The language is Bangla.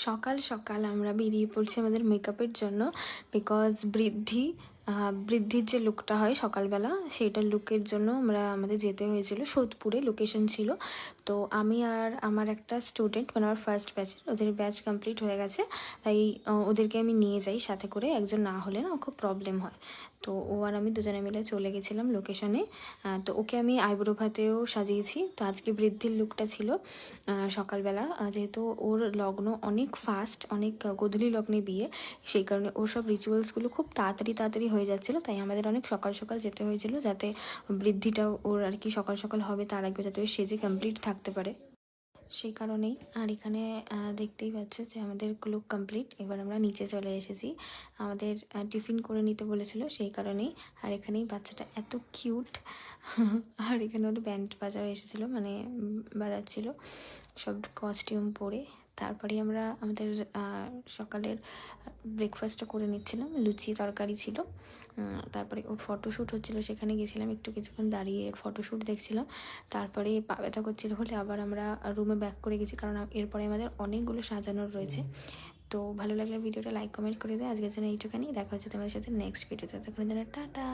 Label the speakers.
Speaker 1: সকাল সকাল আমরা বেরিয়ে পড়ছি আমাদের মেকআপের জন্য, বিকজ বৃদ্ধির যে লুকটা হয় সকালবেলা সেইটার লুকের জন্য আমাদের যেতে হয়েছিল। সোদপুরে লোকেশন ছিল। তো আমি আর আমার একটা স্টুডেন্ট, মানে আমার ফার্স্ট ব্যাচের, ওদের ব্যাচ কমপ্লিট হয়ে গেছে, তাই ওদেরকে আমি নিয়ে যাই সাথে করে। একজন না হলে না খুব প্রবলেম হয়। তো ও আর আমি দুজনে মিলে চলে গেছিলাম লোকেশনে। তো ওকে আমি আইব্রো ভাতেও সাজিয়েছি। তো আজকে বৃদ্ধির লুকটা ছিল সকালবেলা, যেহেতু ওর লগ্ন অনেক ফাস্ট, অনেক গোধূলি লগ্নে বিয়ে, সেই কারণে ওর সব রিচুয়ালসগুলো খুব তাড়াতাড়ি হয়ে যাচ্ছিলো। তাই আমাদের অনেক সকাল সকাল যেতে হয়েছিল, যাতে বৃদ্ধিটাও ওর আর কি সকাল সকাল হবে, তার আগে যাতে ওই সেজে কমপ্লিট থাকতে পারে, সেই কারণেই। আর এখানে দেখতেই পাচ্ছ যে আমাদের লুক কমপ্লিট। এবার আমরা নিচে চলে এসেছি, আমাদের টিফিন করে নিতে বলেছিল, সেই কারণেই। আর এখানেই বাচ্চাটা এত কিউট। আর এখানে ওর ব্যান্ড বাজাও এসেছিলো, মানে বাজাচ্ছিলো সব কস্টিউম পরে। তারপরে আমরা আমাদের সকালের ব্রেকফাস্টটা করে নিচ্ছিলাম, লুচি তরকারি ছিল। তারপরে ওর ফটোশ্যুট হচ্ছিলো, সেখানে গেছিলাম, একটু কিছুক্ষণ দাঁড়িয়ে ওর ফটোশ্যুট দেখছিলাম। তারপরে পা ব্যথা করছিলো বলে আবার আমরা রুমে ব্যাক করে গেছি, কারণ এরপরে আমাদের অনেকগুলো সাজানোর রয়েছে। তো ভালো লাগলে ভিডিওটা লাইক কমেন্ট করে দেয়। আজকের জন্য এইটুখানি, দেখা হচ্ছে তোমাদের সাথে নেক্সট ভিডিওতে। ততক্ষণের জন্য টাটা।